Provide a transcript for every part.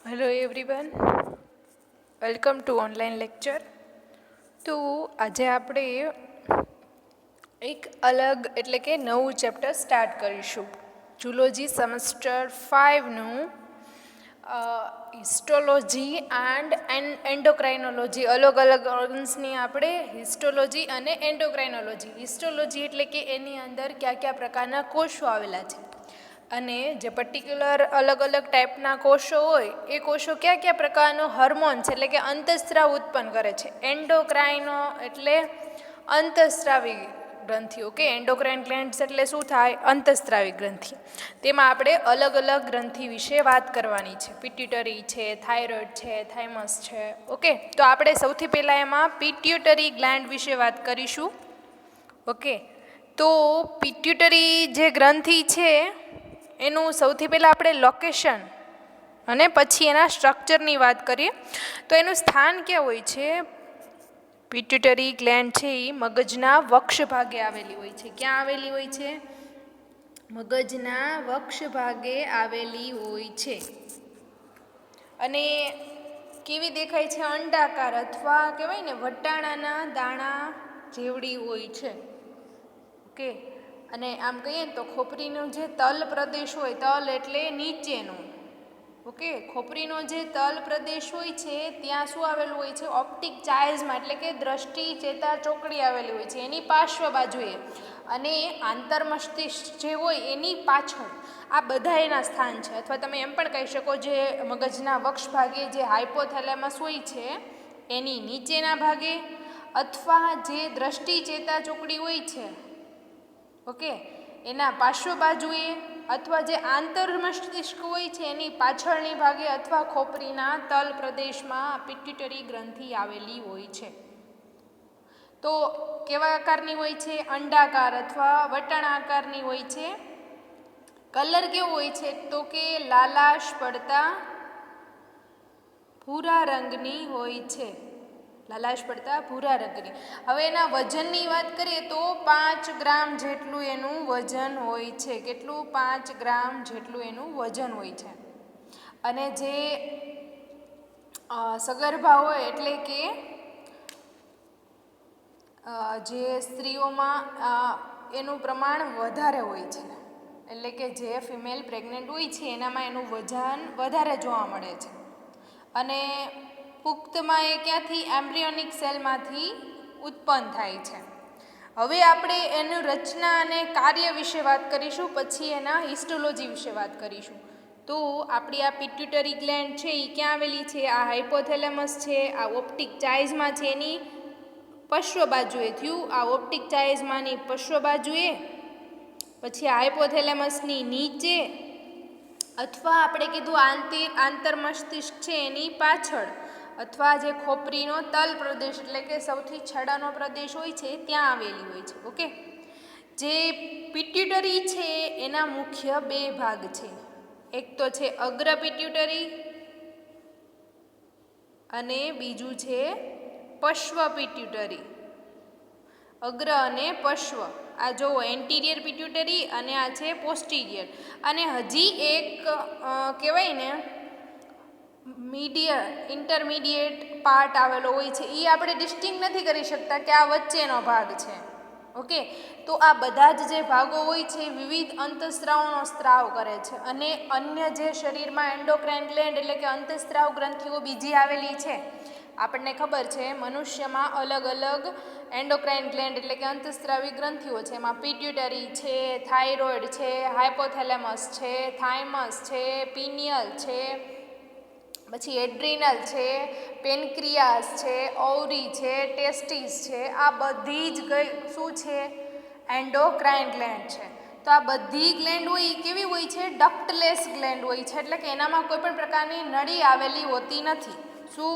Hello everyone, welcome to online lecture. તો આજે આપણે એક અલગ એટલે કે નવું ચેપ્ટર સ્ટાર્ટ કરીશું. ઝૂલોજી સેમેસ્ટર 5નું હિસ્ટોલોજી એન્ડ એન્ડોક્રાઇનોલોજી, અલગ અલગ ઓર્ગન્સની આપણે હિસ્ટોલોજી અને એન્ડોક્રાઇનોલોજી. હિસ્ટોલોજી એટલે કે એની અંદર કયા કયા પ્રકારના કોષો આવેલા છે અને જે પર્ટિક્યુલર અલગ અલગ ટાઈપના કોષો હોય એ કોષો કયા કયા પ્રકારનો હોર્મોન્સ એટલે કે અંતઃસ્રાવ ઉત્પન્ન કરે છે. એન્ડોક્રાઇનો એટલે અંતઃસ્રાવી ગ્રંથિ. ઓકે, એન્ડોક્રાઇન ગ્લેન્ડ્સ એટલે શું થાય? અંતઃસ્રાવી ગ્રંથિ. તેમાં આપણે અલગ અલગ ગ્રંથિ વિશે વાત કરવાની છે. પિટ્યુટરી છે, થાઇરોઇડ છે, થાઇમસ છે. ઓકે, તો આપણે સૌથી પહેલાં એમાં પિટ્યુટરી ગ્લેન્ડ વિશે વાત કરીશું. ઓકે, તો પિટ્યુટરી જે ગ્રંથિ છે એનું સૌથી પહેલાં આપણે લોકેશન અને પછી એના સ્ટ્રક્ચરની વાત કરીએ. તો એનું સ્થાન ક્યાં હોય છે? પિટ્યુટરી ગ્લેન્ડ છે એ મગજના વક્ષ ભાગે આવેલી હોય છે. ક્યાં આવેલી હોય છે? મગજના વક્ષ ભાગે આવેલી હોય છે. અને કેવી દેખાય છે? અંડાકાર અથવા કહેવાય ને વટાણાના દાણા જેવડી હોય છે. ઓકે, અને આમ કહીએ ને તો ખોપરીનો જે તલ પ્રદેશ હોય, તલ એટલે નીચેનો. ઓકે, ખોપરીનો જે તલ પ્રદેશ હોય છે ત્યાં શું આવેલું હોય છે? ઓપ્ટિક ચાઇઝમાં એટલે કે દ્રષ્ટિ ચેતા ચોકડી આવેલી હોય છે એની પાર્શ્વ બાજુએ, અને આંતરમસ્તિષ્ક જે હોય એની પાછળ. આ બધા એના સ્થાન છે. અથવા તમે એમ પણ કહી શકો જે મગજના વક્ષ ભાગે જે હાઇપોથેલેમસ હોય છે એની નીચેના ભાગે, અથવા જે દ્રષ્ટિ ચેતા ચોકડી હોય છે, ઓકે, એના પાર્શ્વ બાજુએ, અથવા જે આંતરમસ્તિષ્ક હોય છે એની પાછળની ભાગે, અથવા ખોપરીના તલ પ્રદેશમાં પિટ્યુટરી ગ્રંથિ આવેલી હોય છે. તો કેવા આકારની હોય છે? અંડાકાર અથવા વટાણા આકારની હોય છે. કલર કેવો હોય છે? તો કે લાલાશ પડતા ભૂરા રંગની હોય છે. લાલાશ પડતા ભૂરા રંગની. હવે એના વજનની વાત કરીએ તો 5 ગ્રામ જેટલું એનું વજન હોય છે. કેટલું? 5 ગ્રામ જેટલું એનું વજન હોય છે. અને જે સગર્ભા હોય એટલે કે જે સ્ત્રીઓમાં એનું પ્રમાણ વધારે હોય છે. એટલે કે જે ફિમેલ પ્રેગ્નન્ટ હોય છે એનામાં એનું વજન વધારે જોવા મળે છે. અને પુખ્તમાં એ ક્યાંથી? એમ્બ્રિયોનિક સેલમાંથી ઉત્પન્ન થાય છે. હવે આપણે એનું રચના અને કાર્ય વિશે વાત કરીશું, પછી એના હિસ્ટોલોજી વિશે વાત કરીશું. તો આપણી આ પિટ્યુટરી ગ્લેન્ડ છે એ ક્યાં આવેલી છે? આ હાઇપોથેલેમસ છે, આ ઓપ્ટિક ચાઇઝમાં છે એની પશ્વ બાજુએ થયું. આ ઓપ્ટિક ચાઇઝમાંની પશ્વ બાજુએ, પછી હાઇપોથેલેમસની નીચે, અથવા આપણે કીધું આંતરમસ્તિષ્ક છે એની પાછળ, અથવા જે ખોપરીનો તલ પ્રદેશ એટલે કે સૌથી છેડાનો પ્રદેશ હોય છે ત્યાં આવેલી હોય છે. ઓકે, જે પિટ્યુટરી છે એના મુખ્ય 2 ભાગ છે. એક તો છે અગ્ર પિટ્યુટરી અને બીજું છે પશ્વ પિટ્યુટરી. અગ્ર અને પશ્વ. આ જો એન્ટિરિયર પિટ્યુટરી અને આ છે પોસ્ટિરિયર. અને હજી એક કહેવાય ને ઇન્ટરમીડિયેટ પાર્ટ આવેલો હોય છે. એ આપણે ડિસ્ટિંગ નથી કરી શકતા કે આ વચ્ચેનો ભાગ છે. ઓકે, તો આ બધા જ જે ભાગો હોય છે વિવિધ અંતઃસ્રાવનો સ્ત્રાવ કરે છે. અને અન્ય જે શરીરમાં એન્ડોક્રાઇન ગ્લેન્ડ એટલે કે અંતઃસ્રાવ ગ્રંથિઓ બીજી આવેલી છે. આપણને ખબર છે મનુષ્યમાં અલગ અલગ એન્ડોક્રાઇન ગ્લેન્ડ એટલે કે અંતઃસ્રાવી ગ્રંથિઓ છે. એમાં પિટ્યુટરી છે, થાઇરોઇડ છે, હાઇપોથેલેમસ છે, થાઇમસ છે, પિનિયલ છે, પછી એડ્રિનલ છે, પેનક્રિયાસ છે, ઓવરી છે, ટેસ્ટિસ છે. આ બધી જ શું છે? એન્ડોક્રાઇન ગ્લેન્ડ છે. તો આ બધી ગ્લેન્ડ હોય એ કેવી હોય છે? ડક્ટલેસ ગ્લેન્ડ હોય છે. એટલે કે એનામાં કોઈ પણ પ્રકારની નળી આવેલી હોતી નથી. શું?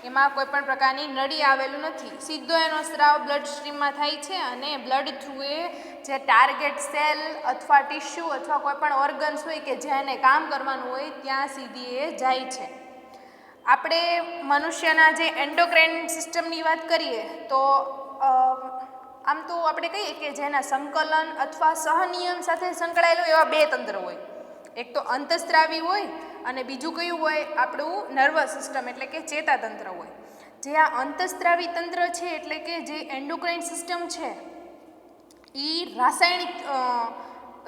એમાં કોઈ પણ પ્રકારની નળી આવેલું નથી. સીધો એનો સ્ત્રાવ બ્લડ સ્ટ્રીમમાં થાય છે અને બ્લડ થ્રુ એ જે ટાર્ગેટ સેલ અથવા ટિશ્યુ અથવા કોઈ પણ ઓર્ગન્સ હોય કે જેને કામ કરવાનું હોય ત્યાં સીધી એ જાય છે. આપણે મનુષ્યના જે એન્ડોક્રાઇન સિસ્ટમની વાત કરીએ તો આમ તો આપણે કહીએ કે જેના સંકલન અથવા સહનિયમ સાથે સંકળાયેલું એવા 2 તંત્ર હોય. એક તો અંતઃસ્રાવી હોય અને બીજું કયું હોય આપણું નર્વસ સિસ્ટમ એટલે કે ચેતાતંત્ર હોય. જે આ અંતઃસ્ત્રાવી તંત્ર છે એટલે કે જે એન્ડોક્રાઇન સિસ્ટમ છે એ રાસાયણિક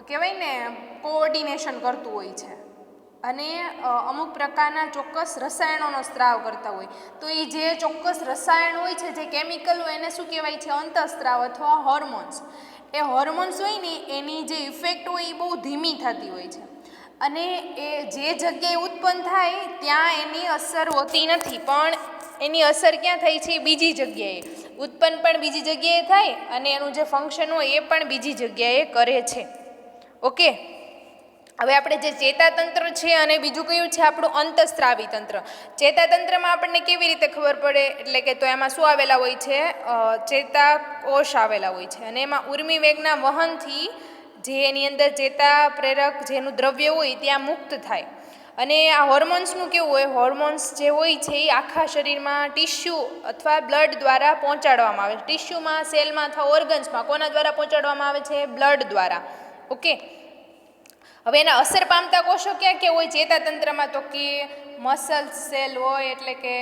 કહેવાય ને કોઓર્ડિનેશન કરતું હોય છે અને અમુક પ્રકારના ચોક્કસ રસાયણોનો સ્ત્રાવ કરતા હોય. તો એ જે ચોક્કસ રસાયણ હોય છે, જે કેમિકલ હોય એને શું કહેવાય છે? અંતઃસ્ત્રાવ અથવા હોર્મોન્સ. એ હોર્મોન્સ હોય ને એની જે ઇફેક્ટ હોય એ બહુ ધીમી થતી હોય છે અને એ જે જગ્યાએ ઉત્પન્ન થાય ત્યાં એની અસર હોતી નથી, પણ એની અસર ક્યાં થાય છે? બીજી જગ્યાએ. ઉત્પન્ન પણ બીજી જગ્યાએ થાય અને એનું જે ફંક્શન હોય એ પણ બીજી જગ્યાએ કરે છે. ઓકે, હવે આપણે જે ચેતાતંત્ર છે અને બીજું કયું છે આપણું અંતઃસ્ત્રાવી તંત્ર. ચેતાતંત્રમાં આપણને કેવી રીતે ખબર પડે? એટલે કે તો એમાં શું આવેલા હોય છે? ચેતાકોષ આવેલા હોય છે અને એમાં ઉર્મિ વેગના વહનથી જે એની અંદર ચેતા પ્રેરક જેનું દ્રવ્ય હોય ત્યાં મુક્ત થાય. અને આ હોર્મોન્સનું કેવું હોય? હોર્મોન્સ જે હોય છે એ આખા શરીરમાં ટિશ્યુ અથવા બ્લડ દ્વારા પહોંચાડવામાં આવે છે. ટિશ્યુમાં, સેલમાં અથવા ઓર્ગન્સમાં કોના દ્વારા પહોંચાડવામાં આવે છે? બ્લડ દ્વારા. ઓકે, હવે એના અસર પામતા કોષો ક્યાં ક્યાં હોય ચેતાતંત્રમાં? તો કે મસલ સેલ હોય એટલે કે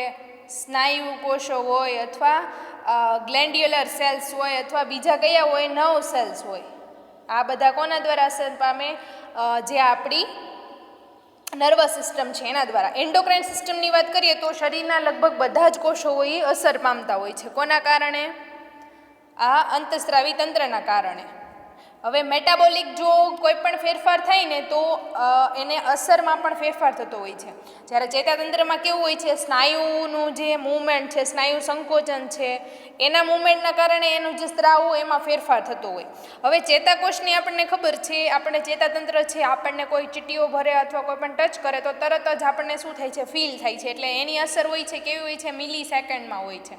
સ્નાયુ કોષો હોય અથવા ગ્લેન્ડ્યુલર સેલ્સ હોય અથવા બીજા કયા હોય? નર્વ સેલ્સ હોય. આ બધા કોના દ્વારા અસર પામે? જે આપણી નર્વસ સિસ્ટમ છે એના દ્વારા. એન્ડોક્રાઇન સિસ્ટમની વાત કરીએ તો શરીરના લગભગ બધા જ કોષો હોય એ અસર પામતા હોય છે. કોના કારણે? આ અંતઃસ્ત્રાવી તંત્રના કારણે. હવે મેટાબોલિક જો કોઈ પણ ફેરફાર થાય ને તો એને અસરમાં પણ ફેરફાર થતો હોય છે. જ્યારે ચેતાતંત્રમાં કેવું હોય છે? સ્નાયુનું જે મૂવમેન્ટ છે, સ્નાયુ સંકોચન છે, એના મૂવમેન્ટના કારણે એનું જે સ્ત્રાવ હોય એમાં ફેરફાર થતો હોય. હવે ચેતાકોષની આપણને ખબર છે, આપણે ચેતાતંત્ર છે, આપણને કોઈ ચીટીઓ ભરે અથવા કોઈ પણ ટચ કરે તો તરત જ આપણને શું થાય છે? ફીલ થાય છે. એટલે એની અસર હોય છે કેવી હોય છે? મિલી સેકન્ડમાં હોય છે.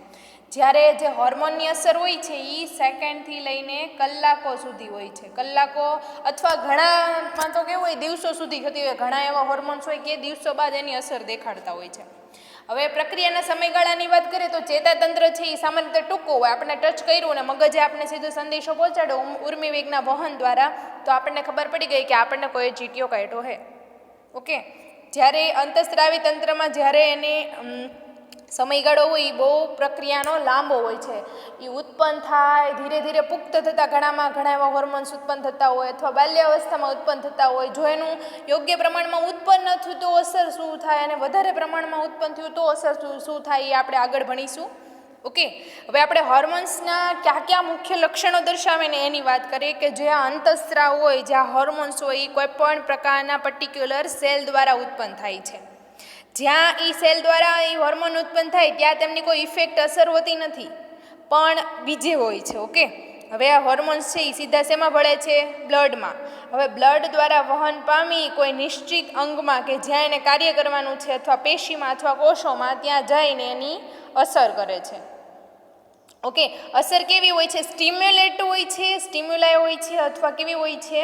જ્યારે જે હોર્મોનની અસર હોય છે એ સેકન્ડથી લઈને કલાકો સુધી હોય છે. કલાકો અથવા ઘણામાં તો કેવું હોય દિવસો સુધી થતી હોય. ઘણા એવા હોર્મોન્સ હોય કે દિવસો બાદ એની અસર દેખાડતા હોય છે. હવે પ્રક્રિયાના સમયગાળાની વાત કરીએ તો ચેતાતંત્ર છે એ સામાન્ય રીતે ટૂંકો હોય. આપણે ટચ કર્યું અને મગજે આપણે સીધો સંદેશો પહોંચાડ્યો ઉર્મિ વેગના વહન દ્વારા, તો આપણને ખબર પડી ગઈ કે આપણને કોઈ ચીટીઓ કાઢ્યો છે. ઓકે, જ્યારે અંતઃસ્ત્રાવી તંત્રમાં જ્યારે એને સમયગાળો હોય એ બહુ પ્રક્રિયાનો લાંબો હોય છે. એ ઉત્પન્ન થાય, ધીરે ધીરે પુખ્ત થતાં ઘણા એવા હોર્મોન્સ ઉત્પન્ન થતા હોય અથવા બાલ્યાવસ્થામાં ઉત્પન્ન થતા હોય. જો એનું યોગ્ય પ્રમાણમાં ઉત્પન્ન ન થયું તો અસર શું થાય અને વધારે પ્રમાણમાં ઉત્પન્ન થયું તો અસર શું થાય એ આપણે આગળ ભણીશું. ઓકે, હવે આપણે હોર્મોન્સના કયા મુખ્ય લક્ષણો દર્શાવે ને એની વાત કરીએ કે જે આ અંતઃસ્ત્રાવ હોય, જે આ હોર્મોન્સ હોય એ કોઈ પણ પ્રકારના પર્ટિક્યુલર સેલ દ્વારા ઉત્પન્ન થાય છે. જ્યાં એ સેલ દ્વારા એ હોર્મોન ઉત્પન્ન થાય ત્યાં તેમની કોઈ ઇફેક્ટ અસર હોતી નથી, પણ બીજે હોય છે. ઓકે, હવે આ હોર્મોન્સ છે એ સીધા શેમાં ભળે છે? બ્લડમાં. હવે બ્લડ દ્વારા વહન પામી કોઈ નિશ્ચિત અંગમાં કે જ્યાં એને કાર્ય કરવાનું છે અથવા પેશીમાં અથવા કોષોમાં ત્યાં જઈને એની અસર કરે છે. ઓકે, અસર કેવી હોય છે? સ્ટિમ્યુલેટ હોય છે, સ્ટિમ્યુલાય હોય છે અથવા કેવી હોય છે?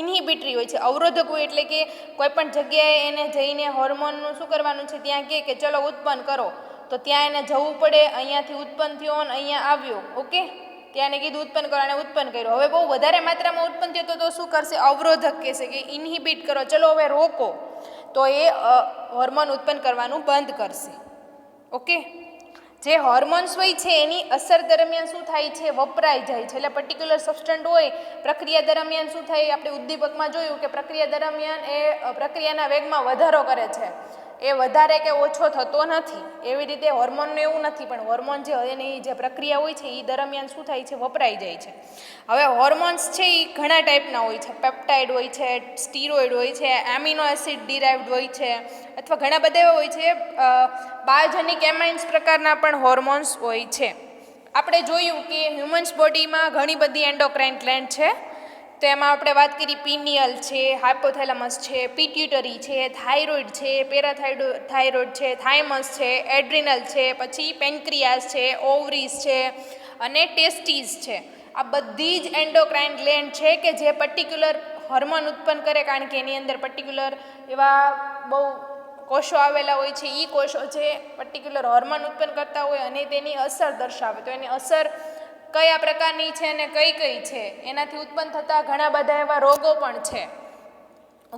ઇન્હિબિટરી હોય છે. અવરોધક હોય એટલે કે કોઈ પણ જગ્યાએ એને જઈને હોર્મોનનું શું કરવાનું છે? ત્યાં કે ચલો ઉત્પન્ન કરો, તો ત્યાં એને જવું પડે. અહીંયાથી ઉત્પન્ન થયો અને અહીંયા આવ્યો. ઓકે, ત્યાં એને કીધું ઉત્પન્ન કરો અને ઉત્પન્ન કર્યો. હવે બહુ વધારે માત્રામાં ઉત્પન્ન થયો તો શું કરશે? અવરોધક કહેશે કે ઇન્હિબિટ કરો, ચલો હવે રોકો, તો એ હોર્મોન ઉત્પન્ન કરવાનું બંધ કરશે. ઓકે, જે હોર્મોન્સ હોય છે એની અસર દરમિયાન શું થાય છે? વપરાઈ જાય છે. એટલે પર્ટિક્યુલર સબસ્ટન્ટ હોય પ્રક્રિયા દરમિયાન શું થાય? આપણે ઉદ્દીપકમાં જોયું કે પ્રક્રિયા દરમિયાન એ પ્રક્રિયાના વેગમાં વધારો કરે છે. એ વધારે કે ઓછો થતો નથી. એવી રીતે હોર્મોનનું એવું નથી, પણ હોર્મોન જે એની જે પ્રક્રિયા હોય છે એ દરમિયાન શું થાય છે? વપરાઈ જાય છે. હવે હોર્મોન્સ છે એ ઘણા ટાઈપના હોય છે. પેપ્ટાઇડ હોય છે, સ્ટીરોઇડ હોય છે, એમિનો એસિડ ડિરાઇવ્ડ હોય છે અથવા ઘણા બધા એવા હોય છે. બાયોજેનિક એમાઇન્સ પ્રકારના પણ હોર્મોન્સ હોય છે. આપણે જોયું કે હ્યુમન્સ બોડીમાં ઘણી બધી એન્ડોક્રાઇન ગ્લેન્ડ છે. તો એમાં આપણે વાત કરી પિનિયલ છે, હાઇપોથેલેમસ છે, પિટ્યુટરી છે, થાઇરોઇડ છે, પેરાથાઇરોઇડ છે, થાઇમસ છે, એડ્રિનલ છે, પછી પેન્ક્રિયાસ છે, ઓવરીઝ છે અને ટેસ્ટીસ છે. આ બધી જ એન્ડોક્રાઇન ગ્લેન્ડ છે કે જે પર્ટિક્યુલર હોર્મોન ઉત્પન્ન કરે, કારણ કે એની અંદર પર્ટિક્યુલર એવા બહુ કોષો આવેલા હોય છે. એ કોષો છે પર્ટિક્યુલર હોર્મોન ઉત્પન્ન કરતા હોય અને તેની અસર દર્શાવે. તો એની અસર કયા પ્રકારની છે અને કઈ કઈ છે, એનાથી ઉત્પન્ન થતા ઘણા બધા એવા રોગો પણ છે.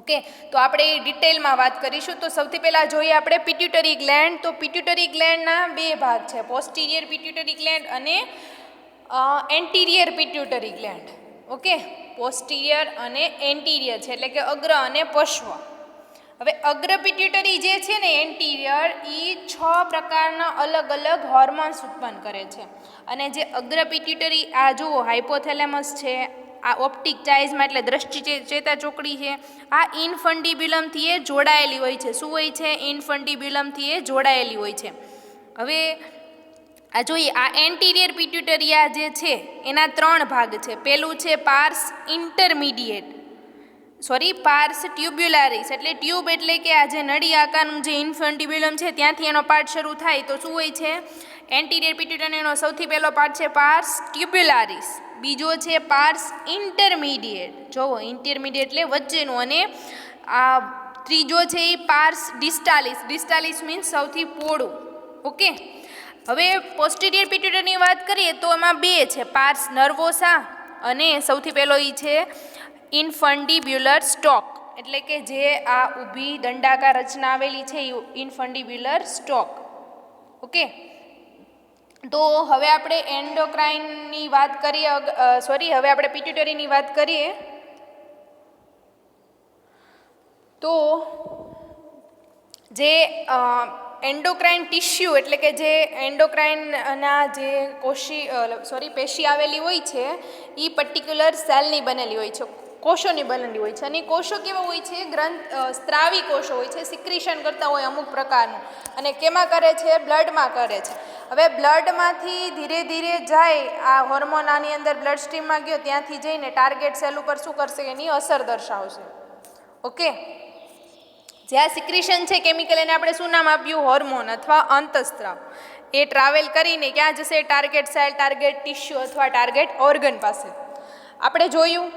ઓકે, તો આપણે ડિટેલમાં વાત કરીશું. તો સૌથી પહેલાં જોઈએ આપણે પિટ્યુટરી ગ્લેન્ડ. તો પિટ્યુટરી ગ્લેન્ડના બે ભાગ છે, પોસ્ટિરિયર પિટ્યુટરી ગ્લેન્ડ અને એન્ટિરિયર પિટ્યુટરી ગ્લેન્ડ. ઓકે, પોસ્ટિરિયર અને એન્ટિરિયર છે, એટલે કે અગ્ર અને પશ્વ. હવે અગ્ર પિટ્યુટરી જે છે ને એન્ટિરિયર, એ 6 પ્રકારના અલગ અલગ હોર્મોન્સ ઉત્પન્ન કરે છે. અને જે અગ્ર પિટ્યુટરી, આ જુઓ હાઇપોથેલેમસ છે, આ ઓપ્ટિક ચાઇઝમાં એટલે દ્રષ્ટિ ચેતાચોકડી છે, આ ઇનફન્ડિબ્યુલમથી એ જોડાયેલી હોય છે. શું હોય છે? ઇનફન્ડિબ્યુલમથી એ જોડાયેલી હોય છે. હવે આ જોઈએ, આ એન્ટિરિયર પિટ્યુટરિયા જે છે એના 3 ભાગ છે. પહેલું છે પાર્સ ઇન્ટરમીડિયેટ, પાર્સ ટ્યુબ્યુલારિસ, એટલે ટ્યુબ એટલે કે આ જે નળી આકારનું જે ઇન્ફન્ડિબ્યુલમ છે ત્યાંથી એનો પાર્ટ શરૂ થાય. તો શું હોય છે? એન્ટિરિયર પિટ્યુટરીનો સૌથી પહેલો પાર્ટ છે પાર્સ ટ્યુબ્યુલારિસ. બીજો છે પાર્સ ઇન્ટરમીડિયેટ, જોવો ઇન્ટરમીડિયેટ એટલે વચ્ચેનું. અને આ ત્રીજો છે એ પાર્સ ડિસ્ટાલિસ. ડિસ્ટાલિસ મીન્સ સૌથી પોળું. ઓકે, હવે પોસ્ટિરિયર પિટ્યુટરીની વાત કરીએ તો એમાં 2 છે, પાર્સ નર્વોસા અને સૌથી પહેલો એ છે ઇનફન્ડિબ્યુલર સ્ટોક, એટલે કે જે આ ઊભી દંડાકાર રચના આવેલી છે એ ઇનફન્ડિબ્યુલર સ્ટોક. ઓકે, તો હવે આપણે એન્ડોક્રાઇનની વાત કરીએ, હવે આપણે પિટ્યુટરીની વાત કરીએ. તો જે એન્ડોક્રાઇન ટિશ્યુ એટલે કે જે એન્ડોક્રાઇનના જે પેશી આવેલી હોય છે એ પર્ટિક્યુલર સેલની બનેલી હોય છે, કોષોની બનેલી હોય છે. અને કોષો કેવા હોય છે? સ્ત્રાવી કોષો હોય છે, સિક્રિશન કરતા હોય અમુક પ્રકારનું. અને કેમાં કરે છે? બ્લડમાં કરે છે. હવે બ્લડમાંથી ધીરે ધીરે જાય, આ હોર્મોન આની અંદર બ્લડ સ્ટ્રીમમાં ગયો, ત્યાંથી જઈને ટાર્ગેટ સેલ ઉપર શું કરશે? એની અસર દર્શાવશે. ઓકે, જે આ સિક્રિશન છે કેમિકલ, એને આપણે શું નામ આપ્યું? હોર્મોન અથવા અંતઃસ્ત્રાવ. એ ટ્રાવેલ કરીને ક્યાં જશે? ટાર્ગેટ સેલ, ટાર્ગેટ ટિશ્યુ અથવા ટાર્ગેટ ઓર્ગન પાસે. આપણે જોયું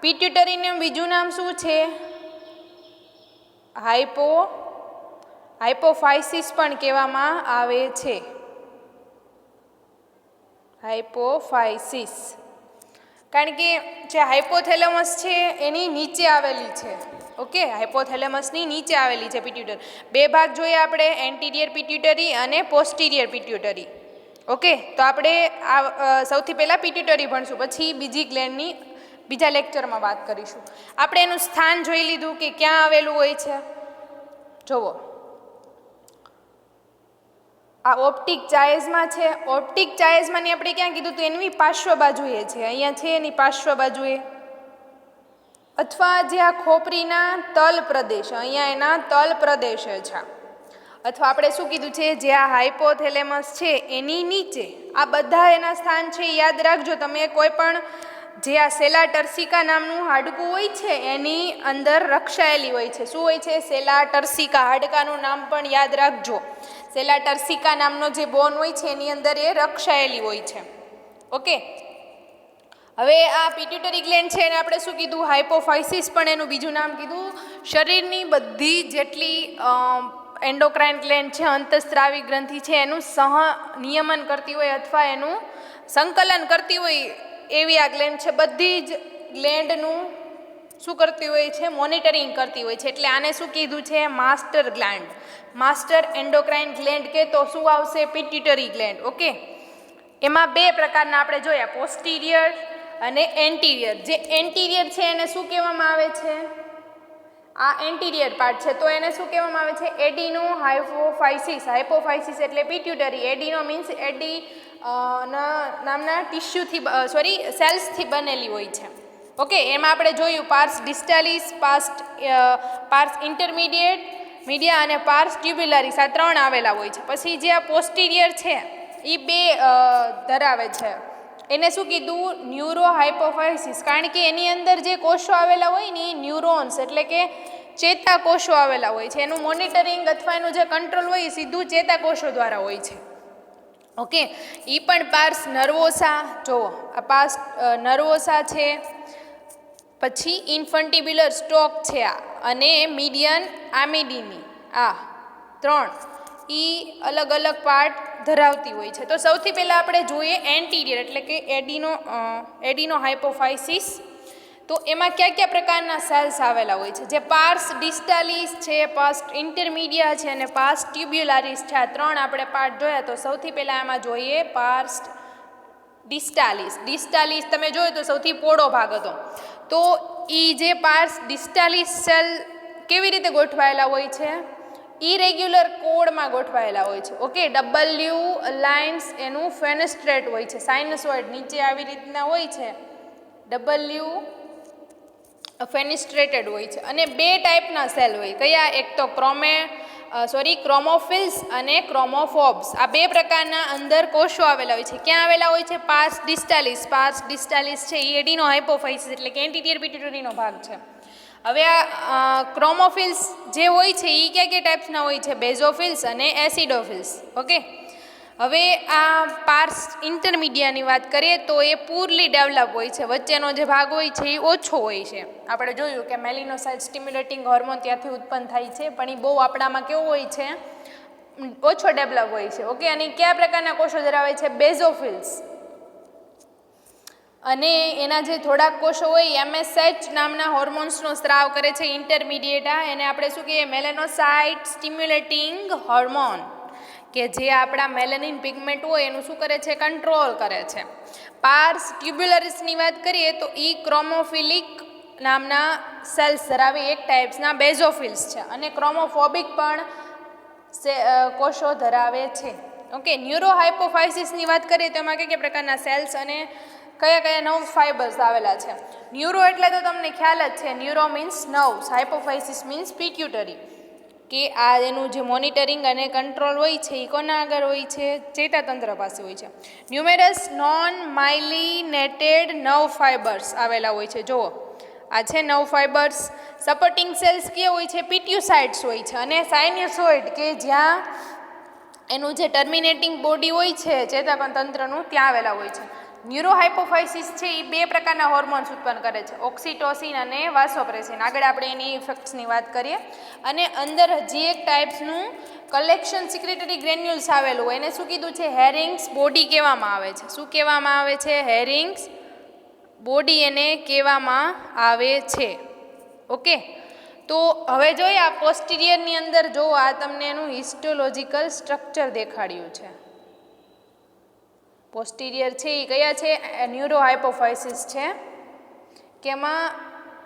પિટ્યુટરીનું બીજું નામ શું છે? હાઇપોફાઇસિસ પણ કહેવામાં આવે છે. હાઇપોફાઇસિસ કારણ કે જે હાઇપોથેલેમસ છે એની નીચે આવેલી છે. ઓકે, હાઇપોથેલેમસની નીચે આવેલી છે પિટ્યુટરી. 2 ભાગ જોઈએ આપણે, એન્ટિરિયર પિટ્યુટરી અને પોસ્ટિરિયર પિટ્યુટરી. ઓકે, તો આપણે સૌથી પહેલાં પિટ્યુટરી ભણશું, પછી બીજી ગ્લેન્ડની બીજા લેક્ચરમાં વાત કરીશું. આપણે એનું સ્થાન જોઈ લીધું કે ક્યાં આવેલું હોય છે. જુઓ, આ ઓપ્ટિક ચાઇઝમાં છે. ઓપ્ટિક ચાઇઝમાંની આપણે ક્યાં કીધું? તો એની પાર્શ્વ બાજુએ છે. અહીંયા છે એની પાર્શ્વ બાજુએ, અથવા જે આ ખોપરીના તલ પ્રદેશ, અહીંયા એના તલ પ્રદેશે છે. અથવા આપણે શું કીધું છે? જે આ હાઇપોથેલેમસ છે એની નીચે. આ બધા એના સ્થાન છે, યાદ રાખજો તમે. કોઈ પણ જે આ સેલા ટર્સિકા નામનું હાડકું હોય છે એની અંદર રક્ષાયેલી હોય છે. શું હોય છે? સેલા ટર્સિકા. હાડકાનું નામ પણ યાદ રાખજો. સેલા ટર્સિકા નામનો જે બોન હોય છે એની અંદર એ રક્ષાયેલી હોય છે. ઓકે, હવે આ પિટ્યુટરી ગ્લેન્ડ છે એને આપણે શું કીધું? હાઇપોફાઇસિસ, પણ એનું બીજું નામ કીધું. શરીરની બધી જેટલી એન્ડોક્રાઇન ગ્લેન્ડ છે, અંતઃસ્ત્રાવી ગ્રંથિ છે, એનું નિયમન કરતી હોય અથવા એનું સંકલન કરતી હોય એવી આ ગ્લેન્ડ છે. બધી જ ગ્લેન્ડનું શું કરતી હોય છે? મોનિટરિંગ કરતી હોય છે. એટલે આને શું કીધું છે? Master gland. Master endocrine gland કે તો શું આવશે? Pituitary gland. ઓકે, એમાં 2 પ્રકારના આપણે જોયા, પોસ્ટિરિયર અને એન્ટિરિયર. જે એન્ટિરિયર છે એને શું કહેવામાં આવે છે? આ એન્ટિરિયર પાર્ટ છે, તો એને શું કહેવામાં આવે છે? એડિનો હાઇપોફાઇસિસ. હાઇપોફાઇસિસ એટલે પિટ્યુટરી. એડિનો મીન્સ નામના ટિશ્યુથી સેલ્સથી બનેલી હોય છે. ઓકે, એમાં આપણે જોયું પાર્સ ડિસ્ટાલિસ, પાર્સ ઇન્ટરમીડિયેટ, મીડિયા અને પાર્સ ટ્યુબ્યુલારિસ. આ 3 આવેલા હોય છે. પછી જે આ પોસ્ટિરિયર છે એ 2 ધરાવે છે. એને શું કીધું? ન્યુરો હાઇપોફાઇસિસ. કારણ કે એની અંદર જે કોષો આવેલા હોય ને એ ન્યુરોન્સ એટલે કે ચેતાકોષો આવેલા હોય છે. એનું મોનિટરિંગ અથવા એનું જે કંટ્રોલ હોય એ સીધું ચેતાકોષો દ્વારા હોય છે. ઓકે, એ પણ પાર્સ નર્વોસા. જુઓ, આ પાર્સ નર્વોસા છે, પછી ઇન્ફન્ટિબ્યુલર સ્ટોક છે આ, અને મીડિયન આમિડીની. આ 3 અલગ અલગ પાર્ટ ધરાવતી હોય છે. તો સૌથી પહેલાં આપણે જોઈએ એન્ટિરિયર એટલે કે એડિનો હાઇપોફાઇસિસ. તો એમાં કયા કયા પ્રકારના સેલ્સ આવેલા હોય છે? જે પાર્સ ડિસ્ટાલિસ છે, પાર્સ ઇન્ટરમીડિયા છે અને પાર્સ ટ્યુબ્યુલારિસ છે. આ ત્રણ આપણે પાર્ટ જોયા. તો સૌથી પહેલાં આમાં જોઈએ પાર્સ ડિસ્ટાલિસ. ડિસ્ટાલિસ તમે જોયું તો સૌથી પોળો ભાગ હતો. તો એ જે પાર્સ ડિસ્ટાલિસ સેલ કેવી રીતે ગોઠવાયેલા હોય છે? ઇરેગ્યુલર કોડમાં ગોઠવાયેલા હોય છે. ઓકે, ડબલ્યુ લાઇન્સ એનું ફેનસ્ટ્રેટ હોય છે, સાઇનસોઇડ નીચે આવી રીતના હોય છે, ડબલ્યુ ફેનિસ્ટ્રેટેડ હોય છે. અને બે ટાઈપના સેલ હોય. કયા? એક તો ક્રોમોફિલ્સ અને ક્રોમોફોબ્સ. આ બે પ્રકારના અંદર કોષો આવેલા હોય છે. ક્યાં આવેલા હોય છે? પાર્સ ડિસ્ટાલિસ. પાર્સ ડિસ્ટાલિસ છે એ એડિનો હાઇપોફાઇસિસ એટલે કે એન્ટિરિયર પિટ્યુટરીનો ભાગ છે. હવે આ ક્રોમોફિલ્સ જે હોય છે એ કયા કયા ટાઈપ્સના હોય છે? બેઝોફિલ્સ અને એસિડોફિલ્સ. ઓકે, હવે આ પાર્સ ઇન્ટરમીડિયાની વાત કરીએ તો એ પૂરલી ડેવલપ હોય છે. વચ્ચેનો જે ભાગ હોય છે એ ઓછો હોય છે. આપણે જોયું કે મેલિનોસાઇટ સ્ટિમ્યુલેટિંગ હોર્મોન ત્યાંથી ઉત્પન્ન થાય છે, પણ એ બહુ આપણામાં કેવું હોય છે? ઓછો ડેવલપ હોય છે. ઓકે, અને કયા પ્રકારના કોષો ધરાવે છે? બેઝોફિલ્સ. અને એના જે થોડાક કોષો હોય એમએસએચ નામના હોર્મોન્સનો સ્ત્રાવ કરે છે ઇન્ટરમીડિયેટ. એને આપણે શું કહીએ? મેલેનોસાઇટ સ્ટિમ્યુલેટિંગ હોર્મોન, કે જે આપણા મેલેનિન પિગમેન્ટ હોય એનું શું કરે છે? કંટ્રોલ કરે છે. પાર્સ ટ્યુબ્યુલરિસની વાત કરીએ તો એ ક્રોમોફિલિક નામના સેલ્સ ધરાવે એક ટાઈપ્સના બેઝોફિલ્સ છે. અને ક્રોમોફોબિક પણ કોષો ધરાવે છે. ઓકે, ન્યુરોહાઇપોફાઇસિસની વાત કરીએ તો એમાં કયા પ્રકારના સેલ્સ અને કયા કયા નર્વ ફાઇબર્સ આવેલા છે? ન્યુરો એટલે તો તમને ખ્યાલ જ છે, neuro means nerves, hypophysis means pituitary. કે આ એનું જે મોનિટરિંગ અને કંટ્રોલ હોય છે એ કોના આગળ હોય છે? ચેતાતંત્ર પાસે હોય છે. ન્યુમેરસ નોન માઇલિનેટેડ નર્વ ફાઇબર્સ આવેલા હોય છે. જુઓ, આ છે નર્વ ફાઇબર્સ. સપોર્ટિંગ સેલ્સ કેવા હોય છે? પિટ્યુસાઇડ્સ હોય છે. અને સાઇન્યુસોઇડ કે જ્યાં એનું જે ટર્મિનેટિંગ બોડી હોય છે ચેતાતંત્રનું ત્યાં આવેલા હોય છે. ન્યુરોહાઇપોફાઇસિસ છે એ બે પ્રકારના હોર્મોન્સ ઉત્પન્ન કરે છે, ઓક્સિટોસિન અને વાસોપ્રેસિન. આગળ આપણે એની ઇફેક્ટ્સની વાત કરીએ. અને અંદર હજી એક ટાઈપ્સનું કલેક્શન સિક્રેટરી ગ્રેન્યુલ્સ આવેલું હોય. એને શું કીધું છે? હેરિંગ્સ બોડી કહેવામાં આવે છે. શું કહેવામાં આવે છે? હેરિંગ્સ બોડી એને કહેવામાં આવે છે. ઓકે, તો હવે જોઈએ આ પોસ્ટિરિયરની અંદર જો આ તમને એનું હિસ્ટોલોજિકલ સ્ટ્રક્ચર દેખાડ્યું છે. પોસ્ટિરિયર છે એ કયા છે? ન્યુરોહાઇપોફાઇસિસ છે, કે એમાં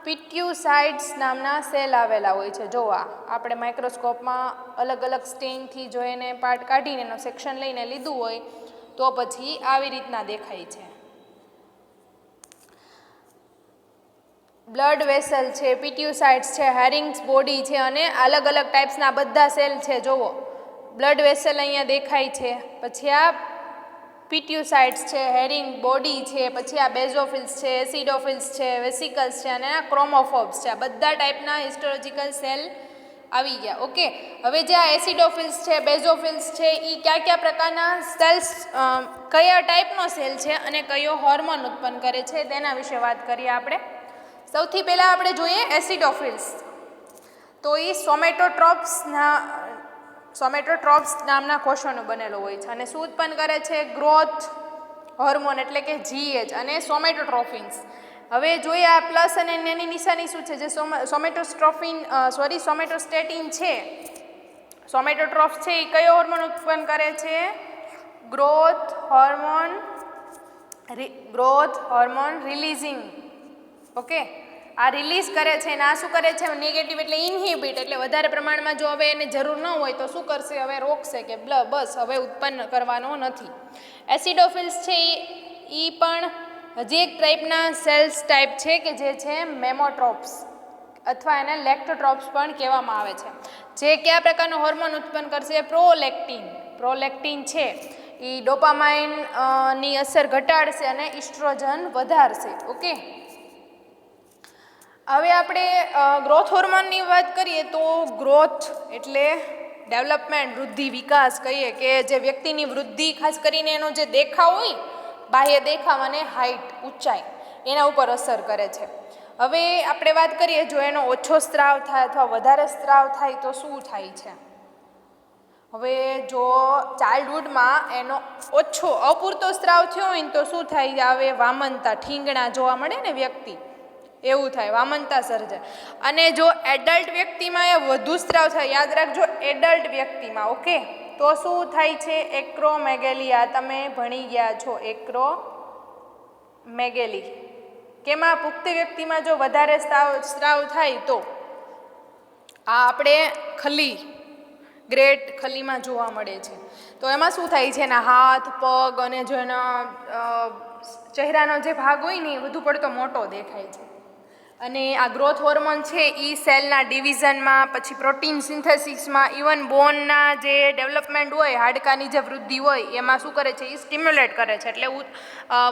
પિટ્યુસાઇડ્સ નામના સેલ આવેલા હોય છે. જો આપણે માઇક્રોસ્કોપમાં અલગ અલગ સ્ટેઇનથી જો એને પાર્ટ કાઢીને એનો સેક્શન લઈને લીધું હોય તો પછી આવી રીતના દેખાય છે. બ્લડ વેસલ છે, પિટ્યુસાઇડ્સ છે, હેરિંગ્સ બોડી છે અને અલગ અલગ ટાઈપ્સના બધા સેલ છે. જુઓ, બ્લડ વેસલ અહીંયા દેખાય છે, પછી આ પિટ્યુસાઇડ્સ છે, હેરિંગ બોડી છે, પછી આ બેઝોફિલ્સ છે, એસિડોફિલ્સ છે, વેસિકલ્સ છે અને આ ક્રોમોફોબ્સ છે. આ બધા ટાઈપના હિસ્ટોલોજિકલ સેલ આવી ગયા. ઓકે, હવે જે આ એસિડોફિલ્સ છે, બેઝોફિલ્સ છે એ કયા કયા પ્રકારના સેલ્સ, કયા ટાઈપનો સેલ છે અને કયો હોર્મોન ઉત્પન્ન કરે છે તેના વિશે વાત કરીએ આપણે. સૌથી પહેલાં આપણે જોઈએ એસિડોફિલ્સ. તો એ સોમેટોટ્રોપ્સ નામના કોષોનો બનેલો હોય છે અને શું ઉત્પન્ન કરે છે? ગ્રોથ હોર્મોન એટલે કે GH અને સોમેટોટ્રોફિન્સ. હવે જોઈએ આ પ્લસ અને એની નિશાની શું છે? જે સોમેટોસ્ટેટિન છે, સોમેટોટ્રોપ્સ છે એ કયો હોર્મોન ઉત્પન્ન કરે છે? Growth hormone releasing. ઓકે, આ રિલીઝ કરે છે અને આ શું કરે છે? નેગેટિવ એટલે ઇનહિબિટ, એટલે વધારે પ્રમાણમાં જો હવે એને જરૂર ન હોય તો શું કરશે? હવે રોકશે કે બસ હવે ઉત્પન્ન કરવાનો નથી. એસિડોફિલ્સ છે એ પણ હજી એક ટાઈપના સેલ્સ ટાઈપ છે કે જે છે મેમોટ્રોપ્સ અથવા એને લેક્ટોટ્રોપ્સ પણ કહેવામાં આવે છે. જે કયા પ્રકારનો હોર્મોન ઉત્પન્ન કરશે? પ્રોલેક્ટિન છે એ ડોપામાઇન ની અસર ઘટાડશે અને ઇસ્ટ્રોજન વધારશે. ઓકે, હવે આપણે ગ્રોથ હોર્મોનની વાત કરીએ તો ગ્રોથ એટલે ડેવલપમેન્ટ, વૃદ્ધિ, વિકાસ કહીએ કે જે વ્યક્તિની વૃદ્ધિ, ખાસ કરીને એનો જે દેખાવ હોય, બાહ્ય દેખાવ અને હાઇટ, ઊંચાઈ, એના ઉપર અસર કરે છે. હવે આપણે વાત કરીએ જો એનો ઓછો સ્ત્રાવ થાય અથવા વધારે સ્ત્રાવ થાય તો શું થાય છે? હવે જો ચાઇલ્ડહુડમાં એનો ઓછો અપૂરતો સ્ત્રાવ થયો હોય ને તો શું થાય? આવે વામનતા, ઠીંગણા જોવા મળે ને વ્યક્તિ, એવું થાય, વામનતા સર્જાય. અને જો એડલ્ટ વ્યક્તિમાં એ વધુ સ્ત્રાવ થાય, યાદ રાખજો એડલ્ટ વ્યક્તિમાં. ઓકે, તો શું થાય છે? એક્રોમેગેલી. આ તમે ભણી ગયા છો, એક્રોમેગેલી. કેમાં? પુખ્ત વ્યક્તિમાં જો વધારે સ્ત્રાવ થાય તો આ આપણે ખલી, ગ્રેટ ખલીમાં જોવા મળે છે. તો એમાં શું થાય છે? એના હાથ, પગ અને જો એના ચહેરાનો જે ભાગ હોય ને એ વધુ પડતો મોટો દેખાય છે. અને આ ગ્રોથ હોર્મોન છે એ સેલના ડિવિઝનમાં, પછી પ્રોટીન સિન્થેસિસમાં, ઇવન બોનના જે ડેવલપમેન્ટ હોય, હાડકાની જે વૃદ્ધિ હોય એમાં શું કરે છે? એ સ્ટિમ્યુલેટ કરે છે. એટલે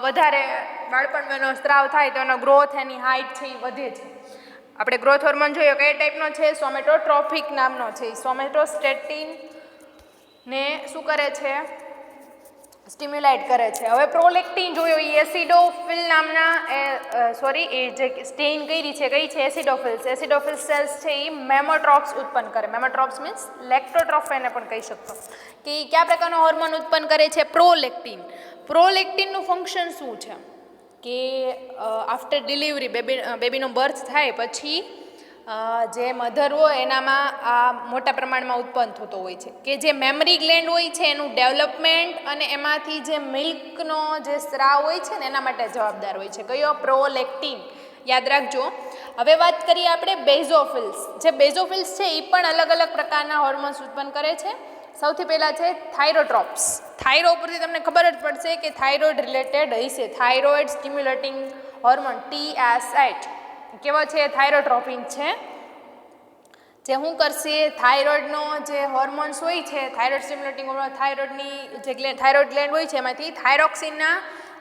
વધારે બાળપણમાં એનો સ્ત્રાવ થાય તો એનો ગ્રોથ, એની હાઇટ છે એ વધે છે. આપણે ગ્રોથ હોર્મોન જોયો કઈ ટાઈપનો છે? સોમેટોટ્રોફિક નામનો છે. સોમેટોસ્ટેટિન ને શું કરે છે? સ્ટિમ્યુલેટ કરે છે. હવે પ્રોલેક્ટિન જોયો, એ એસિડોફિલ નામના એ જે સ્ટેઇન કરી છે, કઈ છે? એસિડોફિલ્સ. એસિડોફિલ સેલ્સ છે એ મેમોટ્રોપ્સ ઉત્પન્ન કરે. મેમોટ્રોપ્સ મીન્સ લેક્ટોટ્રોફ એને પણ કહી શકતો. કે એ કયા પ્રકારનો હોર્મોન ઉત્પન્ન કરે છે? પ્રોલેક્ટિન. પ્રોલેક્ટિનનું ફંક્શન શું છે? કે આફ્ટર ડિલિવરી, બેબીનો બર્થ થાય પછી જે મધર હોય એનામાં આ મોટા પ્રમાણમાં ઉત્પન્ન થતો હોય છે. કે જે મેમરી ગ્લેન્ડ હોય છે એનું ડેવલપમેન્ટ અને એમાંથી જે મિલ્કનો જે સ્ત્રાવ હોય છે ને એના માટે જવાબદાર હોય છે. કયો? પ્રોલેક્ટિન. યાદ રાખજો. હવે વાત કરીએ આપણે બેઝોફિલ્સ. જે બેઝોફિલ્સ છે એ પણ અલગ અલગ પ્રકારના હોર્મોન્સ ઉત્પન્ન કરે છે. સૌથી પહેલાં છે થાઇરોટ્રોપ્સ. થાઇરો ઉપરથી તમને ખબર જ પડશે કે થાઇરોઇડ રિલેટેડ હશે. Thyroid stimulating hormone TSH. કેવો છે? થાઇરોટ્રોપિન છે. જે શું કરશે? થાઇરોઇડનો જે હોર્મોન્સ હોય છે, થાઇરોઇડ સ્ટિમ્યુલેટિંગ હોર્મોન, થાઇરોઇડની જે થાઇરોઇડ ગ્લેન્ડ હોય છે એમાંથી થાઇરોક્સિનના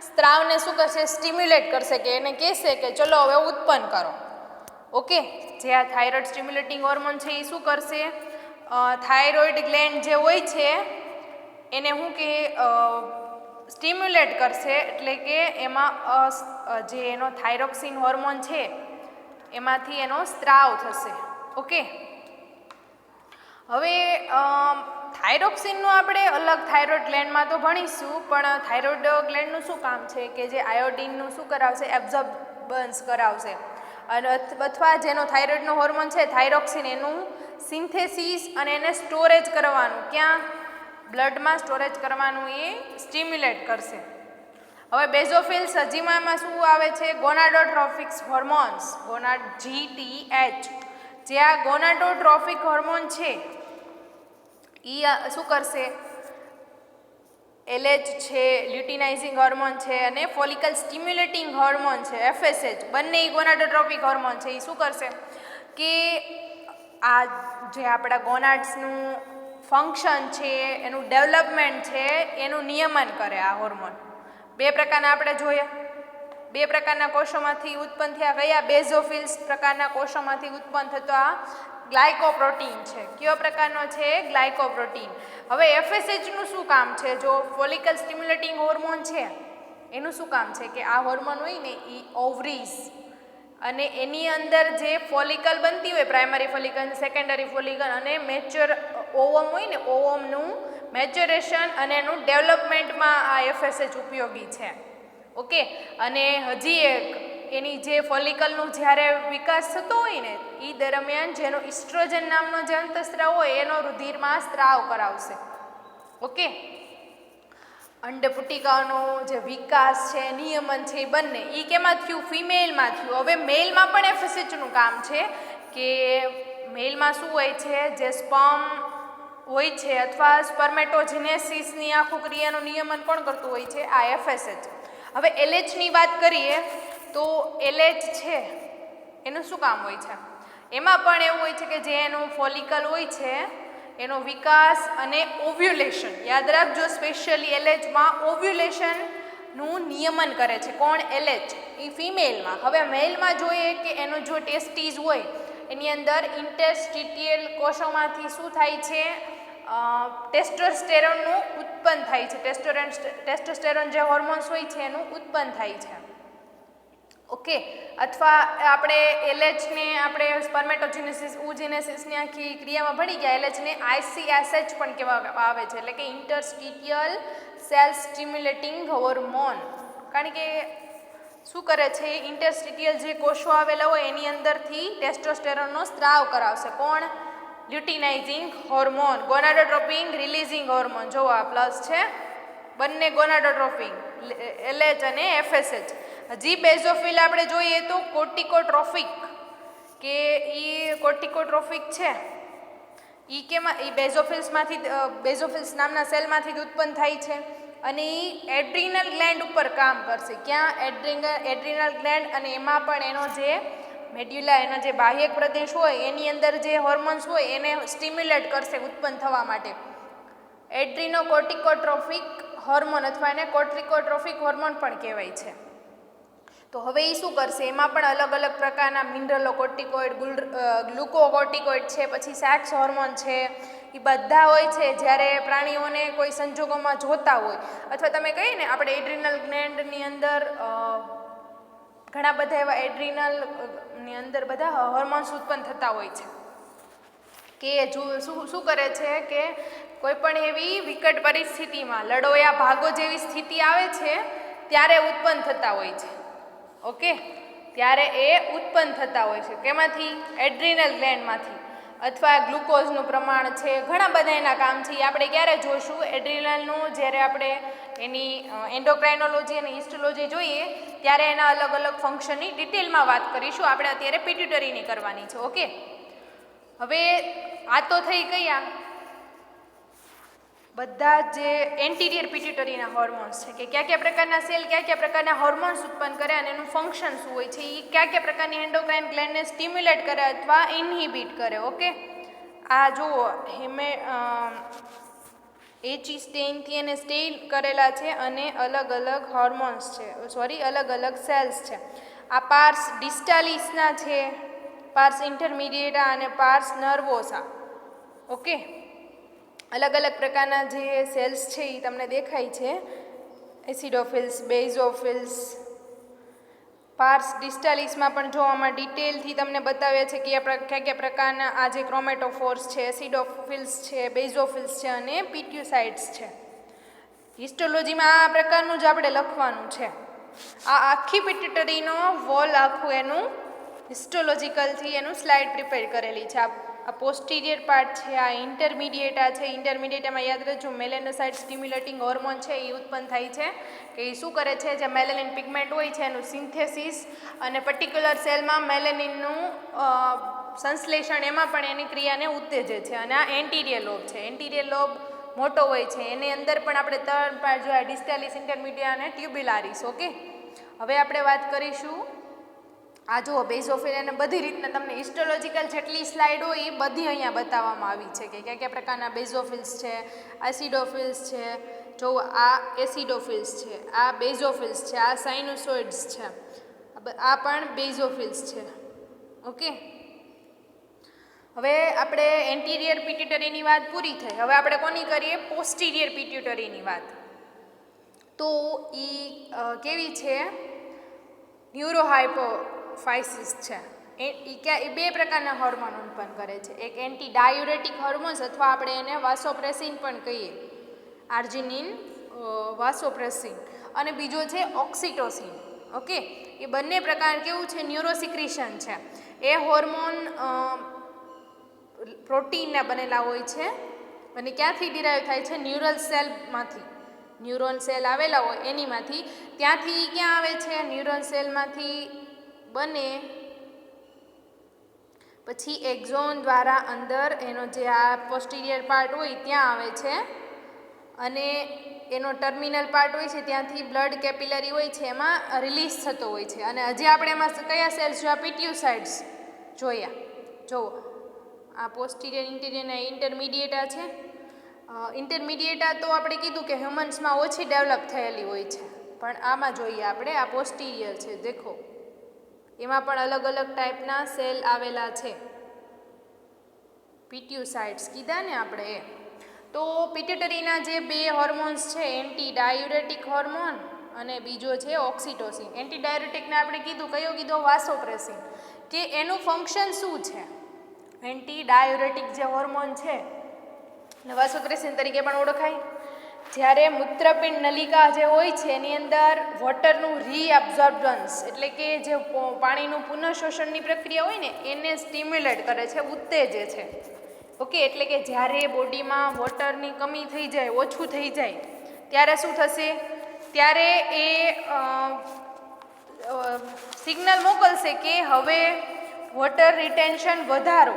સ્ત્રાવને શું કરશે? સ્ટિમ્યુલેટ કરશે. કે એને કહેશે કે ચલો હવે ઉત્પન્ન કરો. ઓકે, જે આ થાઇરોઇડ સ્ટિમ્યુલેટિંગ હોર્મોન છે એ શું કરશે? થાઇરોઇડ ગ્લેન્ડ જે હોય છે એને શું કે સ્ટિમ્યુલેટ કરશે. એટલે કે એમાં જે એનો થાઇરોક્સિન હોર્મોન છે એમાંથી એનો સ્ત્રાવ થશે. ઓકે, હવે થાઇરોક્સિનનું આપણે અલગ થાઇરોઇડ ગ્લેન્ડમાં તો ભણીશું, પણ થાઇરોઇડ ગ્લેન્ડનું શું કામ છે? કે જે આયોડિનનું શું કરાવશે? એબ્ઝોર્બન્સ કરાવશે. અને અથવા જેનો થાઇરોઇડનો હોર્મોન છે થાઇરોક્સિન, એનું સિન્થેસિસ અને એને સ્ટોરેજ કરવાનું, ક્યાં? બ્લડમાં સ્ટોરેજ કરવાનું એ સ્ટિમ્યુલેટ કરશે. હવે બેઝોફિલ્સ હજીમાં શું આવે છે? ગોનાડોટ્રોફિક હોર્મોન્સ, GTH. જે આ ગોનાડોટ્રોફિક હોર્મોન છે એ શું કરશે? LH છે, લ્યુટિનાઇઝિંગ હોર્મોન છે, અને ફોલિકલ સ્ટિમ્યુલેટિંગ હોર્મોન છે FSH. બંને ગોનાડોટ્રોફિક હોર્મોન છે. એ શું કરશે? કે આ જે આપણા ગોનાડ્સનું ફંક્શન છે, એનું ડેવલપમેન્ટ છે, એનું નિયમન કરે આ હોર્મોન. બે પ્રકારના આપણે જોઈએ. બે પ્રકારના કોષોમાંથી ઉત્પન્ન થયા. કયા? બેઝોફિલ્સ પ્રકારના કોષોમાંથી ઉત્પન્ન થતો આ ગ્લાયકોપ્રોટીન છે. કયો પ્રકારનો છે? ગ્લાયકોપ્રોટીન. હવે FSHનું શું કામ છે? જો ફોલિકલ સ્ટિમ્યુલેટિંગ હોર્મોન છે એનું શું કામ છે? કે આ હોર્મોન હોય ને એ ઓવરીઝ અને એની અંદર જે ફોલિકલ બનતી હોય, પ્રાઇમરી ફોલિકલ, સેકન્ડરી ફોલિકલ અને મેચ્યોર ઓવમ હોય ને, ઓવમનું મેચ્યોરેશન અને એનું ડેવલપમેન્ટમાં આ FSH ઉપયોગી છે. ઓકે, અને હજી એક એની જે ફોલિકલનું જ્યારે વિકાસ થતો હોય ને એ દરમિયાન જેનો ઇસ્ટ્રોજન નામનો જે અંતઃસ્ત્રાવ હોય એનો રુધિરમાં સ્ત્રાવ કરાવશે. ઓકે, અંડપુટિકાનો જે વિકાસ છે, નિયમન છે, એ બંને એ કેમાં થયું? ફિમેલમાં થયું. હવે મેલમાં પણ FSHનું કામ છે. કે મેલમાં શું હોય છે? જે સ્પર્મ હોય છે અથવા સ્પર્મેટોજિનેસિસની આખું ક્રિયાનું નિયમન કોણ કરતું હોય છે? આ FSH. હવે LHની વાત કરીએ તો LH છે એનું શું કામ હોય છે? એમાં પણ એવું હોય છે કે જે એનું ફોલિકલ હોય છે એનો વિકાસ અને ઓવ્યુલેશન. યાદ રાખજો, સ્પેશિયલી LHમાં ઓવ્યુલેશનનું નિયમન કરે છે. કોણ? LH. એ ફિમેલમાં. હવે મેલમાં જોઈએ કે એનો જો ટેસ્ટીસ હોય એની અંદર ઇન્ટરસ્ટિટિયલ કોષોમાંથી શું થાય છે? ટેસ્ટોસ્ટેરોનનું ઉત્પન્ન થાય છે. ટેસ્ટોસ્ટેરોન જે હોર્મોન્સ હોય છે એનું ઉત્પન્ન થાય છે. ઓકે, અથવા આપણે LHને આપણે સ્પર્મેટોજિનેસિસ, ઉજિનેસિસની આખી ક્રિયામાં ભણી ગયા. LHને ICSH પણ કહેવામાં આવે છે, એટલે કે ઇન્ટરસ્ટિટિયલ સેલ સ્ટિમ્યુલેટિંગ હોર્મોન. કારણ કે શું કરે છે, ઇન્ટરસ્ટિટિયલ જે કોષો આવેલા હોય એની અંદરથી ટેસ્ટોસ્ટેરોનનો સ્ત્રાવ કરાવશે. કોણ? Luteinizing hormone, gonadotropin releasing hormone. જો આ પ્લસ છે, બંને ગોનાડોટ્રોપિન LH અને FSH. હજી બેઝોફિલ આપણે જોઈએ તો કોર્ટિકોટ્રોફિક, કે એ કોર્ટિકોટ્રોફિક છે એ કેમાં, એ બેઝોફિલ્સ નામના સેલમાંથી જ ઉત્પન્ન થાય છે અને એ એડ્રિનલ ગ્લેન્ડ ઉપર કામ કરશે. ક્યાં? Adrenal gland. અને એમાં પણ એનો જે મેડ્યુલા, એનો જે બાહ્યક પ્રદેશ હોય એની અંદર જે હોર્મોન્સ હોય એને સ્ટિમ્યુલેટ કરશે ઉત્પન્ન થવા માટે. એડ્રિનોકોર્ટિકોટ્રોફિક હોર્મોન અથવા એને કોર્ટિકોટ્રોફિક હોર્મોન પણ કહેવાય છે. તો હવે એ શું કરશે, એમાં પણ અલગ અલગ પ્રકારના મિનરલો કોર્ટિકોઇડ, ગ્લુકોકોર્ટિકોઇડ છે, પછી સેક્સ હોર્મોન છે, એ બધા હોય છે. જ્યારે પ્રાણીઓને કોઈ સંજોગોમાં જોતા હોય અથવા તમે કહીએ ને આપણે એડ્રિનલ ગ્લેન્ડની અંદર ઘણા બધા એવા એડ્રિનલની અંદર બધા હોર્મોન્સ ઉત્પન્ન થતા હોય છે કે શું કરે છે કે કોઈ પણ એવી વિકટ પરિસ્થિતિમાં, લડોયા ભાગો જેવી સ્થિતિ આવે છે ત્યારે ઉત્પન્ન થતા હોય છે. ઓકે, ત્યારે એ ઉત્પન્ન થતા હોય છે. કેમાંથી? એડ્રિનલ ગ્લેન્ડમાંથી. અથવા ગ્લુકોઝનું પ્રમાણ છે, ઘણા બધા એના કામ છે. આપણે ક્યારે જોઈશું એડ્રિનલનું? જ્યારે આપણે એની એન્ડોક્રાઇનોલોજી અને હિસ્ટોલોજી જોઈએ ત્યારે એના અલગ અલગ ફંક્શનની ડિટેલમાં વાત કરીશું. આપણે અત્યારે પિટ્યુટરીની કરવાની છે. ઓકે, હવે આ તો થઈ ગયા બધા જે એન્ટિરિયર પિટ્યુટરીના હોર્મોન્સ છે, કે કયા કયા પ્રકારના સેલ કયા કયા પ્રકારના હોર્મોન્સ ઉત્પન્ન કરે અને એનું ફંક્શન શું હોય છે, એ કયા કયા પ્રકારની એન્ડોક્રાઇન ગ્લેન્ડને સ્ટિમ્યુલેટ કરે અથવા ઇન્હિબિટ કરે. ઓકે, આ જુઓ એચી સ્ટેઇનથી એને સ્ટેઇન કરેલા છે અને અલગ અલગ હોર્મોન્સ છે, અલગ અલગ સેલ્સ છે. આ પાર્સ ડિસ્ટાલિસના છે, પાર્સ ઇન્ટરમીડિયેટા અને પાર્સ નર્વોસા. ઓકે, અલગ અલગ પ્રકારના જે સેલ્સ છે એ તમને દેખાય છે. એસિડોફિલ્સ, બેઝોફિલ્સ. પાર્સ ડિસ્ટાલિસમાં પણ જો આમાં ડિટેલથી તમને બતાવ્યા છે કે કયા કયા પ્રકારના આ જે ક્રોમેટોફોર્સ છે, એસિડોફિલ્સ છે, બેઝોફિલ્સ છે અને પિટ્યુસાઇડ્સ છે. હિસ્ટોલોજીમાં આ પ્રકારનું જ આપણે લખવાનું છે. આ આખી પિટ્યુટરીનો વોલ આખું એનું હિસ્ટોલોજીકલથી એનું સ્લાઇડ પ્રિપેર કરેલી છે. આ પોસ્ટિરિયર પાર્ટ છે, આ ઇન્ટરમીડિયેટા છે. ઇન્ટરમીડિયેટામાં યાદ રાખજો મેલેનોસાઇટ સ્ટિમ્યુલેટિંગ હોર્મોન છે એ ઉત્પન્ન થાય છે, કે એ શું કરે છે, જે મેલેનિન પિગમેન્ટ હોય છે એનું સિન્થેસિસ અને પર્ટિક્યુલર સેલમાં મેલેનિનનું સંશ્લેષણ, એમાં પણ એની ક્રિયાને ઉત્તેજે છે. અને આ એન્ટિરિયર લોબ છે. એન્ટિરિયર લોબ મોટો હોય છે, એની અંદર પણ આપણે 3 પાર્ટ જોયા, ડિસ્ટાલિસ, ઇન્ટરમીડિયેટ અને ટ્યુબ્યુલારિસ. ઓકે, હવે આપણે વાત કરીશું આ જુઓ બેઝોફિલ. અને બધી રીતના તમને હિસ્ટોલોજીકલ જેટલી સ્લાઇડ હોય એ બધી અહીંયા બતાવવામાં આવી છે કે કયા કયા પ્રકારના બેઝોફિલ્સ છે, એસિડોફિલ્સ છે. જો આ એસિડોફિલ્સ છે, આ બેઝોફિલ્સ છે, આ સાઇનુસોઇડ્સ છે, આ પણ બેઝોફિલ્સ છે. ઓકે, હવે આપણે એન્ટિરિયર પિટ્યુટરીની વાત પૂરી થઈ. હવે આપણે કોની કરીએ? પોસ્ટિરિયર પિટ્યુટરીની વાત. તો એ કેવી છે? ન્યુરોહાઇપોફાઇસિસ છે. એ બે પ્રકારના હોર્મોન ઉત્પન્ન કરે છે. એક એન્ટી ડાયુરેટિક હોર્મોન્સ અથવા આપણે એને વાસોપ્રેસિન પણ કહીએ, આર્જિનિન, વાસોપ્રેસિન. અને બીજો છે ઓક્સિટોસિન. ઓકે, એ બંને પ્રકાર કેવું છે? ન્યુરોસિક્રિશન છે. એ હોર્મોન પ્રોટીનના બનેલા હોય છે અને ક્યાંથી ડિરાઈવ થાય છે? ન્યુરલ સેલમાંથી. ન્યુરોન સેલ આવેલા હોય એનીમાંથી. ત્યાંથી ક્યાં આવે છે? ન્યુરોન સેલમાંથી બને પછી એક્ઝોન દ્વારા અંદર એનો જે આ પોસ્ટિરિયર પાર્ટ હોય ત્યાં આવે છે અને એનો ટર્મિનલ પાર્ટ હોય છે ત્યાંથી બ્લડ કેપિલરી હોય છે એમાં રિલીઝ થતો હોય છે. અને હજી આપણે એમાં કયા સેલ્સ જોયા? પિટ્યુસાઇડ્સ જોયા. જુઓ, આ પોસ્ટિરિયર, ઇન્ટિરિયર અને ઇન્ટરમીડિયેટા છે. ઇન્ટરમીડિયેટા તો આપણે કીધું કે હ્યુમન્સમાં ઓછી ડેવલપ થયેલી હોય છે, પણ આમાં જોઈએ આપણે આ પોસ્ટિરિયર છે. દેખો, એમાં પણ અલગ અલગ ટાઈપના સેલ આવેલા છે. પિટ્યુસાઇડ્સ કીધા ને આપણે એ. તો પિટ્યુટરીના જે બે હોર્મોન્સ છે, એન્ટી ડાયુરેટિક હોર્મોન અને બીજો છે ઓક્સિટોસિન. એન્ટી ડાયુરેટિકને આપણે કીધું, કયો કીધો? વાસોપ્રેસિન. કે એનું ફંક્શન શું છે? એન્ટી ડાયુરેટિક જે હોર્મોન છે વાસોપ્રેસિન તરીકે પણ ઓળખાય. જ્યારે મૂત્રપિંડ નલિકા જે હોય છે એની અંદર વોટરનું રીએબ્ઝોર્બન્સ એટલે કે જે પાણીનું પુનઃશોષણની પ્રક્રિયા હોય ને એને સ્ટિમ્યુલેટ કરે છે, ઉત્તેજે છે. ઓકે, એટલે કે જ્યારે બોડીમાં વોટરની કમી થઈ જાય, ઓછું થઈ જાય, ત્યારે શું થશે? ત્યારે એ સિગ્નલ મોકલશે કે હવે વોટર રિટેન્શન વધારો.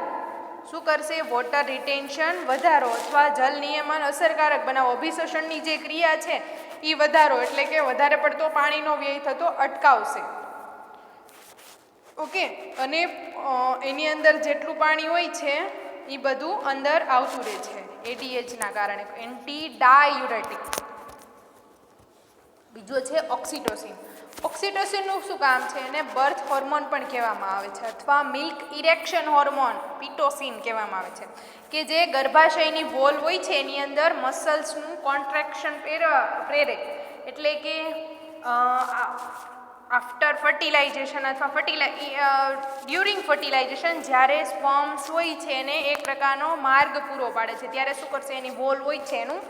શું કરશે? વોટર રિટેન્શન વધારો અથવા જલ નિયમન અસરકારક બનાવો, અભિશોષણની જે ક્રિયા છે એ વધારો, એટલે કે વધારે પડતો પાણીનો વ્યય થતો અટકાવશે. ઓકે, અને એની અંદર જેટલું પાણી હોય છે એ બધું અંદર આવતું રહે છે એડીએચના કારણે, એન્ટી ડાયુરેટિક. બીજો છે ઓક્સિટોસિન. ઓક્સિટોસિનનું શું કામ છે? એને બર્થ હોર્મોન પણ કહેવામાં આવે છે અથવા મિલ્ક ઇરેક્શન હોર્મોન પિટોસિન કહેવામાં આવે છે, કે જે ગર્ભાશયની વોલ હોય છે એની અંદર મસલ્સનું કોન્ટ્રેક્શન પ્રેરે. એટલે કે આફ્ટર ફર્ટિલાઇઝેશન અથવા ડ્યુરિંગ ફર્ટિલાઇઝેશન જ્યારે સ્પર્મ્સ હોય છે એને એક પ્રકારનો માર્ગ પૂરો પાડે છે, ત્યારે શું કરશે? એની વોલ હોય છે એનું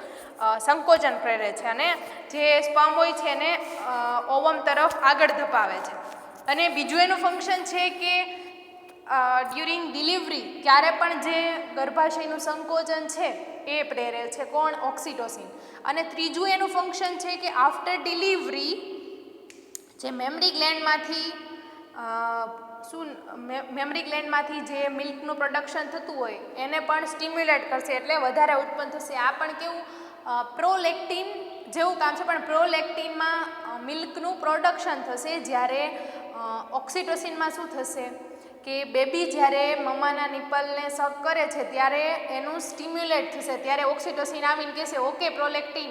સંકોચન પ્રેરે છે અને જે સ્પર્મ હોય છે એને ઓવમ તરફ આગળ ધપાવે છે. અને બીજું એનું ફંક્શન છે કે ડ્યુરિંગ ડિલિવરી ત્યારે પણ જે ગર્ભાશયનું સંકોચન છે એ પ્રેરે છે. કોણ? ઓક્સિટોસિન. અને ત્રીજું એનું ફંક્શન છે કે આફ્ટર ડિલિવરી જે મેમરી ગ્લેન્ડમાંથી જે મિલ્કનું પ્રોડક્શન થતું હોય એને પણ સ્ટિમ્યુલેટ કરશે, એટલે વધારે ઉત્પન્ન થશે. આ પણ કેવું પ્રોલેક્ટિન જેવું કામ છે, પણ પ્રોલેક્ટિનમાં મિલ્કનું પ્રોડક્શન થશે, જ્યારે ઓક્સિટોસિનમાં શું થશે કે બેબી જ્યારે મમ્માના નિપલને સક કરે છે ત્યારે એનું સ્ટિમ્યુલેટ થશે, ત્યારે ઓક્સિટોસિન આવીને કહેશે okay prolactin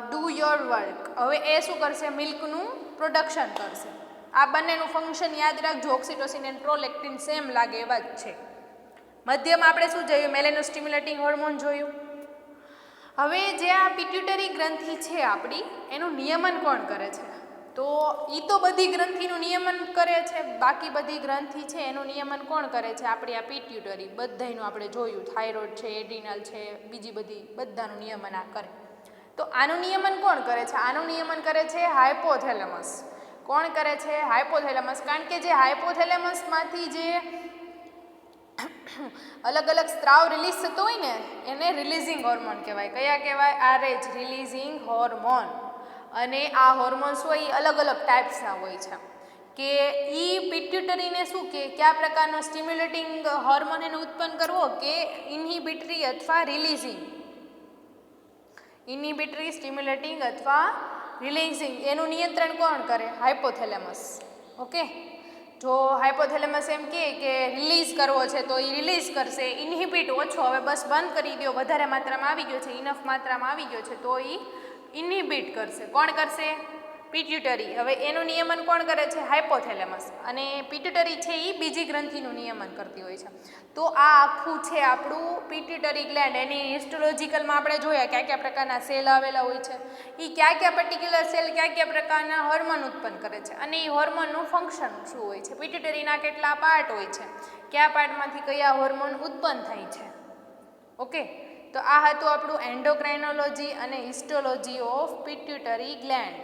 do your work. હવે એ શું કરશે? મિલ્કનું પ્રોડક્શન કરશે. આ બંનેનું ફંક્શન યાદ રાખજો, ઓક્સિટોસિન અને પ્રોલેક્ટિન સેમ લાગે એવા જ છે. મધ્યમાં આપણે શું જોયું? મેલેનો સ્ટિમ્યુલેટિંગ હોર્મોન જોયું. હવે જે આ પિટ્યુટરી ગ્રંથિ છે આપણી, એનું નિયમન કોણ કરે છે? તો એ તો બધી ગ્રંથિનું નિયમન કરે છે, બાકી બધી ગ્રંથિ છે એનું નિયમન કોણ કરે છે? આપણી આ પિટ્યુટરી. બધાનું આપણે જોયું, થાઇરોઇડ છે, એડ્રિનલ છે, બીજી બધી બધાનું નિયમન આ કરે. તો આનું નિયમન કોણ કરે છે? આનું નિયમન કરે છે હાઇપોથેલેમસ. કોણ કરે છે? હાઇપોથેલેમસ. કારણ કે જે હાઇપોથેલેમસમાંથી જે અલગ અલગ સ્ત્રાવ રિલીઝ થતો હોય ને એને રિલીઝિંગ હોર્મોન કહેવાય. કયા કહેવાય? Rh, releasing hormone. અને આ હોર્મોન્સ હોય એ અલગ અલગ ટાઈપ્સના હોય છે, કે પિટ્યુટરીને શું કે કયા પ્રકારનો સ્ટિમ્યુલેટિંગ હોર્મોન એને ઉત્પન્ન કરવો, કે ઇન્હિબિટરી અથવા રિલીઝિંગ. ઇન્હિબિટરી, સ્ટિમ્યુલેટિંગ અથવા રિલીઝિંગ એનું નિયંત્રણ કોણ કરે? હાઇપોથેલેમસ. ઓકે, જો હાઇપોથેલેમસ એમ કે રિલીઝ કરવો છે તો એ રિલીઝ કરશે. ઇન્હિબિટ ઓછો, હવે બસ બંધ કરી દો, વધારે માત્રામાં આવી ગયો છે, ઇનફ માત્રામાં આવી ગયો છે, તો એ ઇન્હિબિટ કરશે. કોણ કરશે? પિટ્યુટરી. હવે એનું નિયમન કોણ કરે છે? હાઇપોથેલેમસ. અને પિટ્યુટરી છે એ બીજી ગ્રંથિનું નિયમન કરતી હોય છે. તો આ આખું છે આપણું પિટ્યુટરી ગ્લેન્ડ. એની હિસ્ટોલોજીકલમાં આપણે જોયા કયા કયા પ્રકારના સેલ આવેલા હોય છે, એ કયા કયા પર્ટિક્યુલર સેલ કયા કયા પ્રકારના હોર્મોન ઉત્પન્ન કરે છે, અને એ હોર્મોનનું ફંક્શન શું હોય છે, પિટ્યુટરીના કેટલા પાર્ટ હોય છે, કયા પાર્ટમાંથી કયા હોર્મોન ઉત્પન્ન થાય છે. ઓકે, તો આ હતું આપણું એન્ડોક્રાઇનોલોજી અને હિસ્ટોલોજી ઓફ પિટ્યુટરી ગ્લેન્ડ.